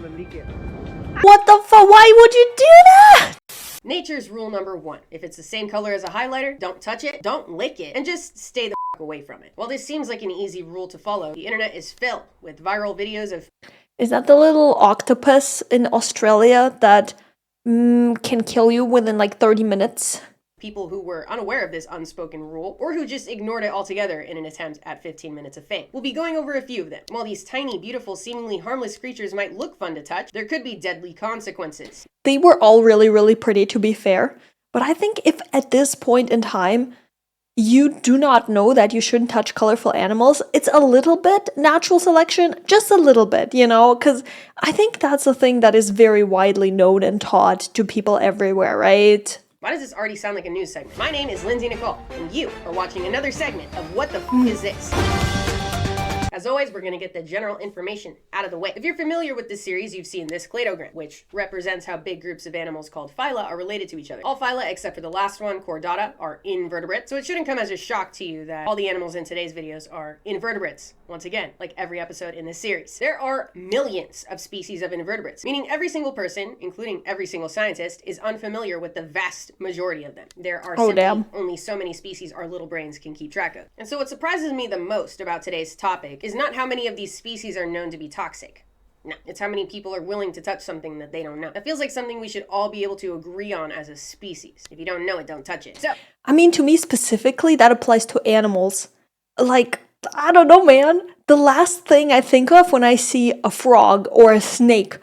gonna leak it. What the fuck? Why would you do that? Nature's rule number 1. If it's the same color as a highlighter, don't touch it, don't lick it, and just stay the f away from it. While this seems like an easy rule to follow, the internet is filled with viral videos of... Is that the little octopus in Australia that can kill you within like 30 minutes? people who were unaware of this unspoken rule, or who just ignored it altogether in an attempt at 15 minutes of fame. We'll be going over a few of them. While these tiny, beautiful, seemingly harmless creatures might look fun to touch, there could be deadly consequences. They were all really, really pretty, to be fair. But I think if at this point in time, you do not know that you shouldn't touch colorful animals, it's a little bit natural selection, just a little bit, you know? Because I think that's a thing that is very widely known and taught to people everywhere, right? Why does this already sound like a news segment? My name is Lindsay Nikole, and you are watching another segment of What the F is This? As always, we're going to get the general information out of the way. If you're familiar with this series, you've seen this cladogram, which represents how big groups of animals called phyla are related to each other. All phyla, except for the last one, chordata, are invertebrates, so it shouldn't come as a shock to you that all the animals in today's videos are invertebrates. Once again, like every episode in this series. There are millions of species of invertebrates, meaning every single person, including every single scientist, is unfamiliar with the vast majority of them. There are simply only so many species our little brains can keep track of. And so what surprises me the most about today's topic is not how many of these species are known to be toxic. No, it's how many people are willing to touch something that they don't know. That feels like something we should all be able to agree on as a species. If you don't know it, don't touch it. So, I mean, to me specifically, that applies to animals. Like, I don't know, man. The last thing I think of when I see a frog or a snake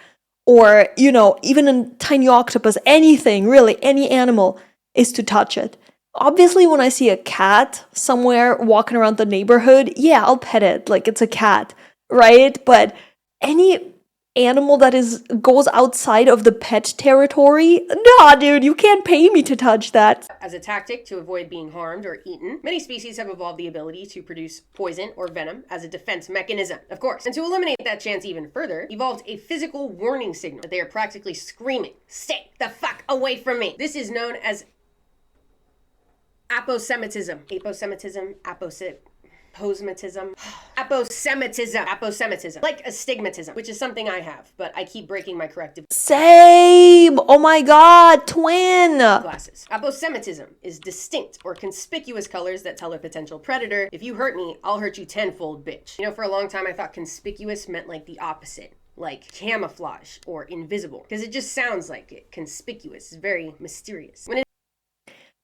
or, you know, even a tiny octopus, anything, really, any animal, is to touch it. Obviously, when I see a cat somewhere walking around the neighborhood, yeah, I'll pet it like it's a cat, right? But any animal that goes outside of the pet territory, nah, dude, you can't pay me to touch that. As a tactic to avoid being harmed or eaten, many species have evolved the ability to produce poison or venom as a defense mechanism, of course. And to eliminate that chance even further, evolved a physical warning signal that they are practically screaming, "Stay the fuck away from me!" This is known as aposematism. Aposematism. Like astigmatism, which is something I have, but I keep breaking my corrective Same! Oh my god, twin! Glasses. Aposematism is distinct or conspicuous colors that tell a potential predator, if you hurt me, I'll hurt you tenfold, bitch. You know, for a long time I thought conspicuous meant like the opposite. Like camouflage or invisible, because it just sounds like it. Conspicuous is very mysterious.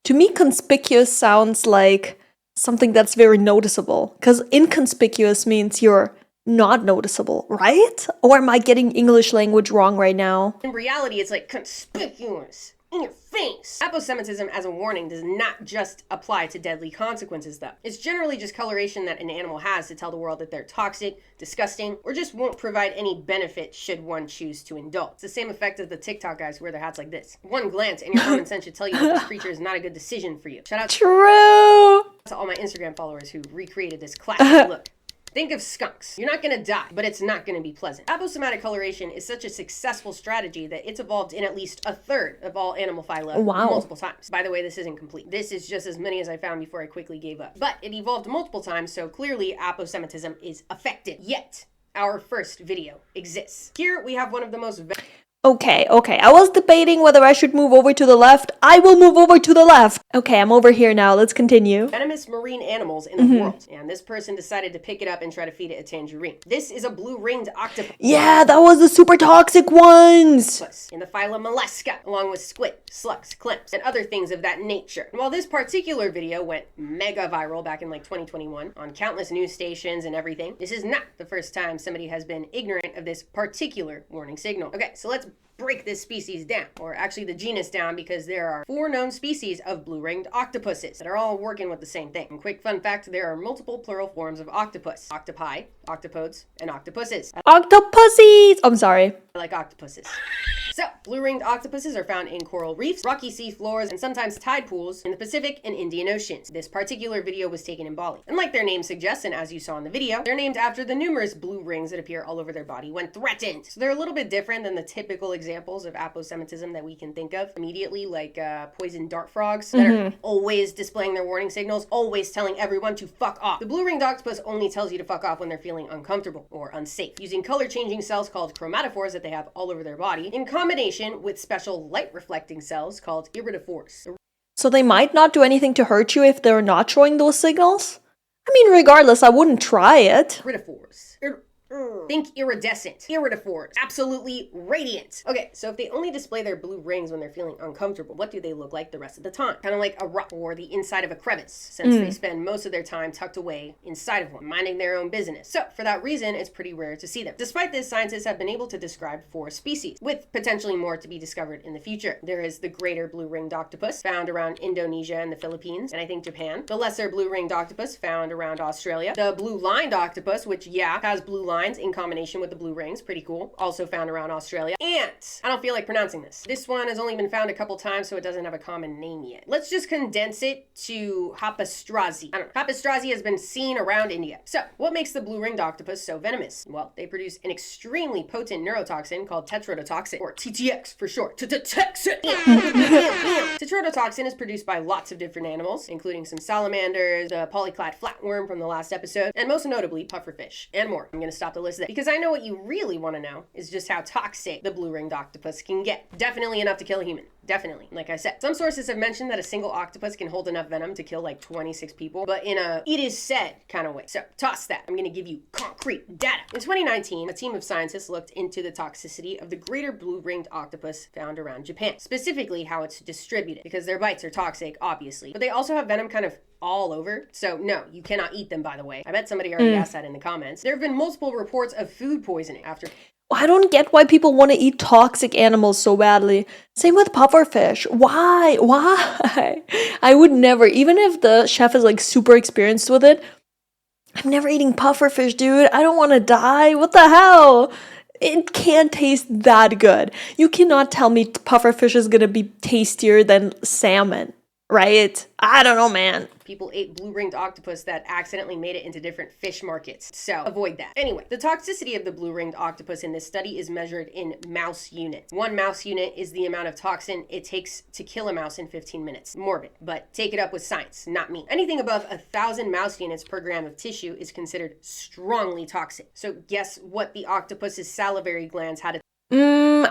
To me, conspicuous sounds like something that's very noticeable, because inconspicuous means you're not noticeable, right? Or am I getting English language wrong right now? In reality, it's like conspicuous, in your face. Aposematism as a warning does not just apply to deadly consequences, though. It's generally just coloration that an animal has to tell the world that they're toxic, disgusting, or just won't provide any benefit should one choose to indulge. It's the same effect as the TikTok guys who wear their hats like this. One glance and your common sense should tell you that this creature is not a good decision for you. Shout out to all my Instagram followers who recreated this classic look. Think of skunks. You're not gonna die, but it's not gonna be pleasant. Aposematic coloration is such a successful strategy that it's evolved in at least a third of all animal phyla multiple times. By the way, this isn't complete. This is just as many as I found before I quickly gave up. But it evolved multiple times, so clearly aposematism is effective. Yet, our first video exists. Here we have one of the most Okay, I was debating whether I should move over to the left. I will move over to the left. Okay, I'm over here now. Let's continue. Venomous marine animals in the world. And this person decided to pick it up and try to feed it a tangerine. This is a blue-ringed octopus. Yeah, that was the super toxic ones. In the phylum Mollusca, along with squid, slugs, clams, and other things of that nature. And while this particular video went mega viral back in like 2021 on countless news stations and everything, this is not the first time somebody has been ignorant of this particular warning signal. Okay, so let's break this species down, or actually the genus down, because there are 4 known species of blue-ringed octopuses that are all working with the same thing. And quick fun fact, there are multiple plural forms of octopus. Octopi, octopodes, and octopuses. Octopussies! I'm sorry. I like octopuses. So, blue-ringed octopuses are found in coral reefs, rocky sea floors, and sometimes tide pools in the Pacific and Indian Oceans. This particular video was taken in Bali. And like their name suggests, and as you saw in the video, they're named after the numerous blue rings that appear all over their body when threatened. So they're a little bit different than the typical examples of aposematism that we can think of immediately, like poison dart frogs that are always displaying their warning signals, always telling everyone to fuck off. The blue-ringed octopus only tells you to fuck off when they're feeling uncomfortable or unsafe, using color-changing cells called chromatophores that they have all over their body, in combination with special light-reflecting cells called iridophores. So they might not do anything to hurt you if they're not showing those signals? I mean, regardless, I wouldn't try it. Iridophores. Think iridescent. Iridophores. Absolutely radiant. Okay, so if they only display their blue rings when they're feeling uncomfortable, what do they look like the rest of the time? Kind of like a rock or the inside of a crevice, since they spend most of their time tucked away inside of one, minding their own business. So for that reason, it's pretty rare to see them. Despite this, scientists have been able to describe 4 species, with potentially more to be discovered in the future. There is the greater blue-ringed octopus, found around Indonesia and the Philippines, and I think Japan. The lesser blue-ringed octopus, found around Australia. The blue-lined octopus, which, yeah, has blue lines in combination with the blue rings, pretty cool, also found around Australia. And I don't feel like pronouncing this. This one has only been found a couple times, so it doesn't have a common name yet. Let's just condense it to Hapastrazi. I don't know. Hapastrazi has been seen around India. So, what makes the blue-ringed octopus so venomous? Well, they produce an extremely potent neurotoxin called tetrodotoxin, or TTX for short. Toxin. Tetrodotoxin is produced by lots of different animals, including some salamanders, the polyclad flatworm from the last episode, and most notably pufferfish, and more. I'm gonna stop the list there, because I know what you really want to know is just how toxic the blue-ringed octopus can get. Definitely enough to kill a human. Definitely. Like I said, some sources have mentioned that a single octopus can hold enough venom to kill like 26 people, but in a it is said kind of way. So toss that. I'm going to give you concrete data. In 2019, a team of scientists looked into the toxicity of the greater blue-ringed octopus found around Japan, specifically how it's distributed, because their bites are toxic, obviously, but they also have venom kind of all over. So no, you cannot eat them, by the way. I bet somebody already asked that in the comments. There have been multiple reports of food poisoning after... I don't get why people want to eat toxic animals so badly. Same with pufferfish. Why? Why? I would never, even if the chef is like super experienced with it, I'm never eating pufferfish, dude. I don't want to die. What the hell? It can't taste that good. You cannot tell me pufferfish is going to be tastier than salmon, right? I don't know, man. People ate blue-ringed octopus that accidentally made it into different fish markets. So avoid that. Anyway, the toxicity of the blue-ringed octopus in this study is measured in mouse units. 1 mouse unit is the amount of toxin it takes to kill a mouse in 15 minutes. Morbid, but take it up with science, not me. Anything above 1,000 mouse units per gram of tissue is considered strongly toxic. So guess what the octopus's salivary glands had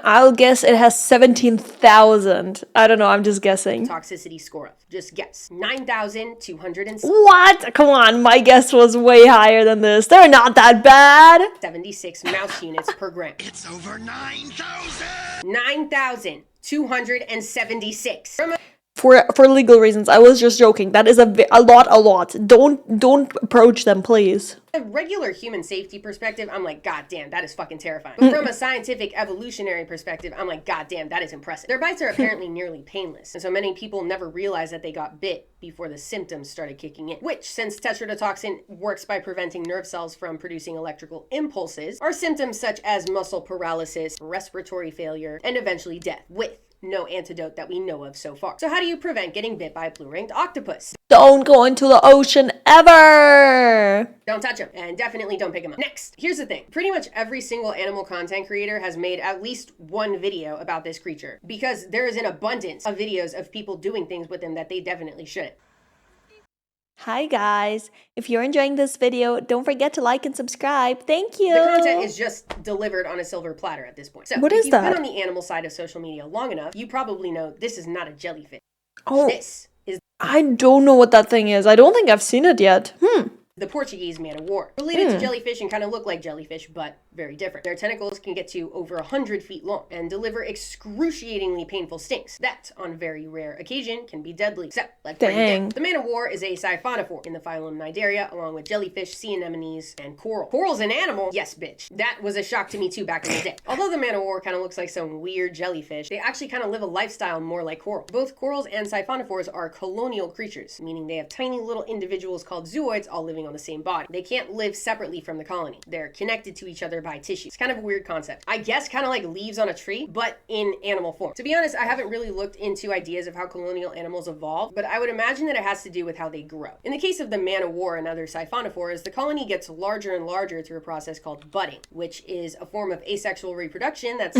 I'll guess it has 17,000. I don't know, I'm just guessing. Toxicity score of. Just guess. 9,200. What? Come on, my guess was way higher than this. They're not that bad. 76 mouse units per gram. It's over 9,000! 9,276. For legal reasons, I was just joking. That is a lot. Don't approach them, please. A regular human safety perspective, I'm like, God damn, that is fucking terrifying. But from a scientific evolutionary perspective, I'm like, God damn, that is impressive. Their bites are apparently nearly painless, and so many people never realized that they got bit before the symptoms started kicking in. Which, since tetrodotoxin works by preventing nerve cells from producing electrical impulses, are symptoms such as muscle paralysis, respiratory failure, and eventually death, with no antidote that we know of so far. So how do you prevent getting bit by a blue-ringed octopus? Don't go into the ocean ever! Don't touch them, and definitely don't pick them up. Next, here's the thing. Pretty much every single animal content creator has made at least one video about this creature, because there is an abundance of videos of people doing things with them that they definitely shouldn't. Hi guys, if you're enjoying this video, don't forget to like and subscribe. Thank you. The content is just delivered on a silver platter at this point. So what if is you've that? been on the animal side of social media long enough, you probably know this is not a jellyfish. Oh, This is I don't know what that thing is. I don't think I've seen it yet. the Portuguese man of war. Related to jellyfish and kind of look like jellyfish, but very different. Their tentacles can get to over 100 feet long and deliver excruciatingly painful stings that, on very rare occasion, can be deadly. So, let's break it down. The man of war is a siphonophore in the phylum Cnidaria, along with jellyfish, sea anemones, and coral. Coral's an animal? Yes, bitch. That was a shock to me too back in the day. Although the man of war kind of looks like some weird jellyfish, they actually kind of live a lifestyle more like coral. Both corals and siphonophores are colonial creatures, meaning they have tiny little individuals called zooids all living on the same body. They can't live separately from the colony. They're connected to each other by tissue. It's kind of a weird concept. I guess kind of like leaves on a tree, but in animal form. To be honest, I haven't really looked into ideas of how colonial animals evolve, but I would imagine that it has to do with how they grow. In the case of the man-of-war and other siphonophores, the colony gets larger and larger through a process called budding, which is a form of asexual reproduction that's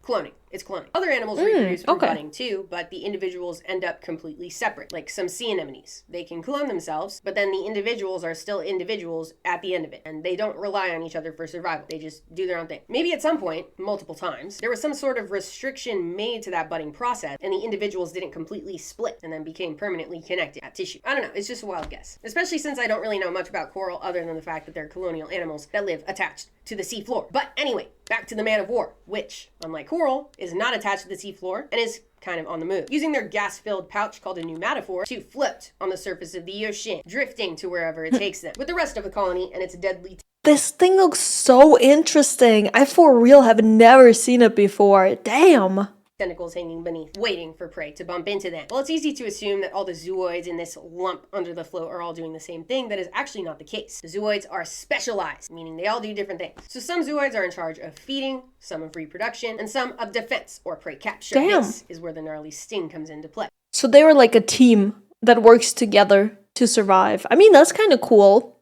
cloning. It's cloning. Other animals reproduce through budding too, but the individuals end up completely separate, like some sea anemones. They can clone themselves, but then the individuals are still individuals at the end of it, and they don't rely on each other for survival. They just do their own thing. Maybe at some point, multiple times, there was some sort of restriction made to that budding process, and the individuals didn't completely split and then became permanently connected at tissue. I don't know. It's just a wild guess. Especially since I don't really know much about coral other than the fact that they're colonial animals that live attached to the sea floor. But anyway, back to the man-of-war, which, unlike coral, is not attached to the sea floor and is kind of on the move, using their gas-filled pouch called a pneumatophore to float on the surface of the ocean, drifting to wherever it takes them, with the rest of the colony and its deadly This thing looks so interesting. I for real have never seen it before. Damn. tentacles hanging beneath, waiting for prey to bump into them. Well, it's easy to assume that all the zooids in this lump under the float are all doing the same thing. That is actually not the case. The zooids are specialized, meaning they all do different things. So some zooids are in charge of feeding, some of reproduction, and some of defense or prey capture. Damn. This is where the gnarly sting comes into play. So they were like a team that works together to survive. I mean, that's kind of cool.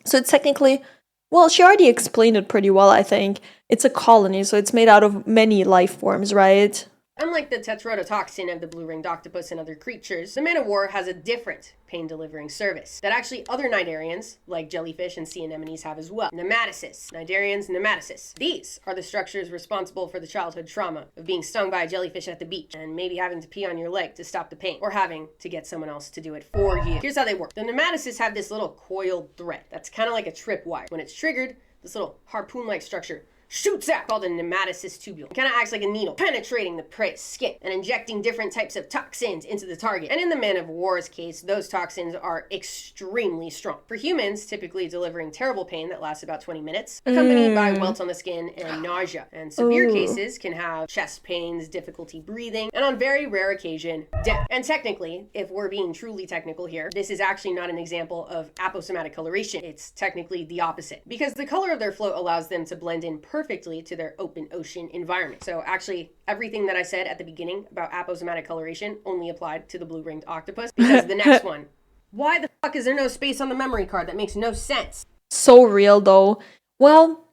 So it's technically, well, she already explained it pretty well, I think. It's a colony, so it's made out of many life forms, right? Unlike the tetrodotoxin of the blue-ringed octopus and other creatures, the man-of-war has a different pain-delivering service that actually other cnidarians, like jellyfish and sea anemones, have as well. Nematocysts. Cnidarians, nematocysts. These are the structures responsible for the childhood trauma of being stung by a jellyfish at the beach and maybe having to pee on your leg to stop the pain, or having to get someone else to do it for you. Here's how they work. The nematocysts have this little coiled thread that's kind of like a tripwire. When it's triggered, this little harpoon-like structure shoots out, called a nematocyst tubule. It kind of acts like a needle, penetrating the prey's skin and injecting different types of toxins into the target. And in the man-of-war's case, those toxins are extremely strong. For humans, typically delivering terrible pain that lasts about 20 minutes, accompanied by welts on the skin and nausea. And severe cases can have chest pains, difficulty breathing, and on very rare occasion, death. And technically, if we're being truly technical here, this is actually not an example of aposematic coloration. It's technically the opposite, because the color of their float allows them to blend in perfectly to their open ocean environment. So actually, everything that I said at the beginning about aposematic coloration only applied to the blue-ringed octopus, because the next one, why the fuck is there no space on the memory card? That makes no sense. So real, though. Well,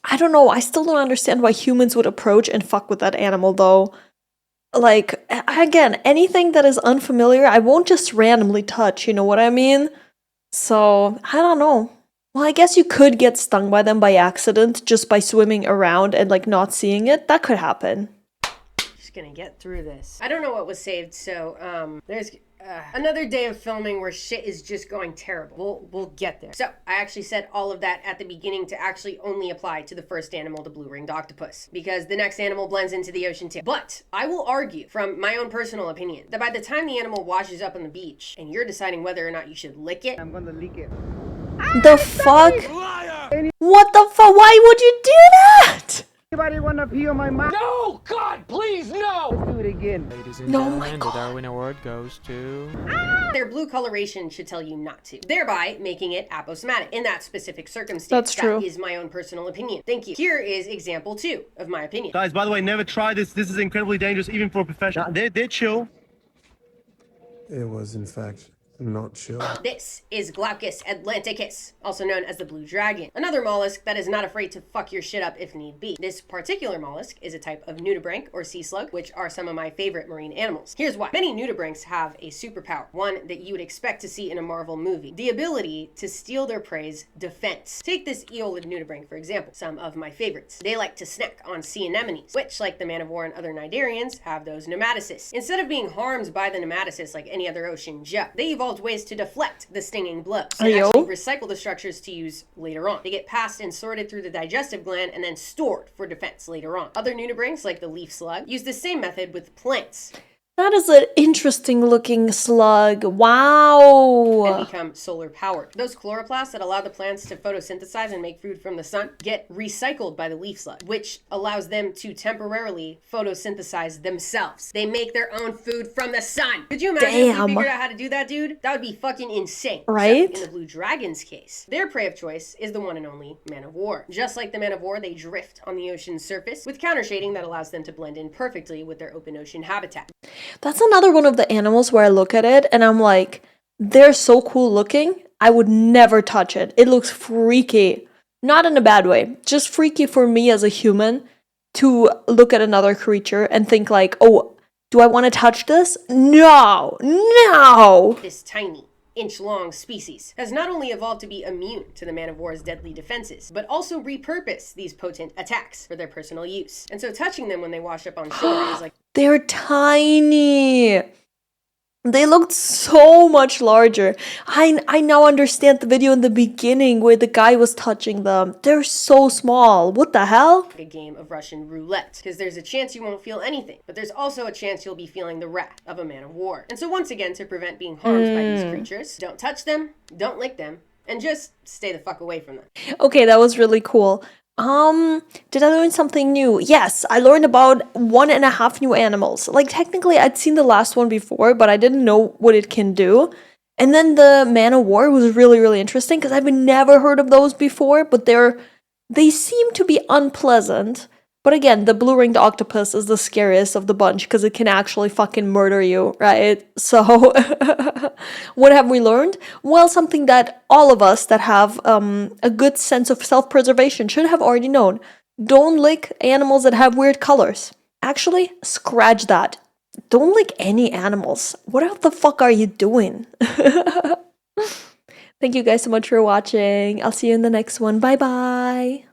I don't know. I still don't understand why humans would approach and fuck with that animal, though. Like, again, anything that is unfamiliar, I won't just randomly touch, you know what I mean? So, I don't know. Well, I guess you could get stung by them by accident just by swimming around and like not seeing it. That could happen. Just gonna get through this. I don't know what was saved, so there's another day of filming where shit is just going terrible. We'll get there. So I actually said all of that at the beginning to actually only apply to the first animal, the blue-ringed octopus, because the next animal blends into the ocean too. But I will argue, from my own personal opinion, that by the time the animal washes up on the beach and you're deciding whether or not you should lick it, I'm gonna lick it. The fuck? What the fuck? Why would you do that? Anybody wanna pee on my mouth? No! God, please, no! Let's do it again. Ladies and No, my gentlemen, God. the Darwin Award goes to... their blue coloration should tell you not to, thereby making it aposematic in that specific circumstance. That's true. That is my own personal opinion. Thank you. Here is example 2 of my opinion. Guys, by the way, never try this. This is incredibly dangerous, even for a professional. They're chill. It was, in fact, not chill. This is Glaucus atlanticus, also known as the blue dragon, another mollusk that is not afraid to fuck your shit up if need be. This particular mollusk is a type of nudibranch or sea slug, which are some of my favorite marine animals. Here's why. Many nudibranchs have a superpower, one that you would expect to see in a Marvel movie: the ability to steal their prey's defense. Take this eolid nudibranch, for example, some of my favorites. They like to snack on sea anemones, which, like the man-of-war and other cnidarians, have those nematocysts. Instead of being harmed by the nematocysts like any other ocean Joe, they evolved ways to deflect the stinging blows and actually recycle the structures to use later on. They get passed and sorted through the digestive gland and then stored for defense later on. Other nudibranchs, like the leaf slug, use the same method with plants. That is an interesting looking slug. and Wow. become solar powered. Those chloroplasts that allow the plants to photosynthesize and make food from the sun get recycled by the leaf slug, which allows them to temporarily photosynthesize themselves. They make their own food from the sun. Could you imagine if Damn. we figured out how to do that, dude? That would be fucking insane. Right? Except in the blue dragon's case, their prey of choice is the one and only man of war. Just like the man of war, they drift on the ocean's surface with counter shading that allows them to blend in perfectly with their open ocean habitat. That's another one of the animals where I look at it and I'm like, they're so cool looking. I would never touch it. It looks freaky. Not in a bad way. Just freaky for me as a human to look at another creature and think like, oh, do I want to touch this? No. No. This tiny, inch-long species has not only evolved to be immune to the man of war's deadly defenses, but also repurpose these potent attacks for their personal use. And so touching them when they wash up on shore is like They're tiny. They looked so much larger. I now understand the video in the beginning where the guy was touching them. They're so small. What the hell? a game of Russian roulette, because there's a chance you won't feel anything, but there's also a chance you'll be feeling the wrath of a man of war. And so once again, to prevent being harmed by these creatures, don't touch them, don't lick them, and just stay the fuck away from them. Okay, that was really cool. Did I learn something new? Yes, I learned about 1.5 new animals. Like, technically, I'd seen the last one before, but I didn't know what it can do. And then the Man of War was really, really interesting because I've never heard of those before, but they seem to be unpleasant. But again, the blue-ringed octopus is the scariest of the bunch because it can actually fucking murder you, right? So, what have we learned? Well, something that all of us that have a good sense of self-preservation should have already known. Don't lick animals that have weird colors. Actually, scratch that. Don't lick any animals. What the fuck are you doing? Thank you guys so much for watching. I'll see you in the next one. Bye-bye.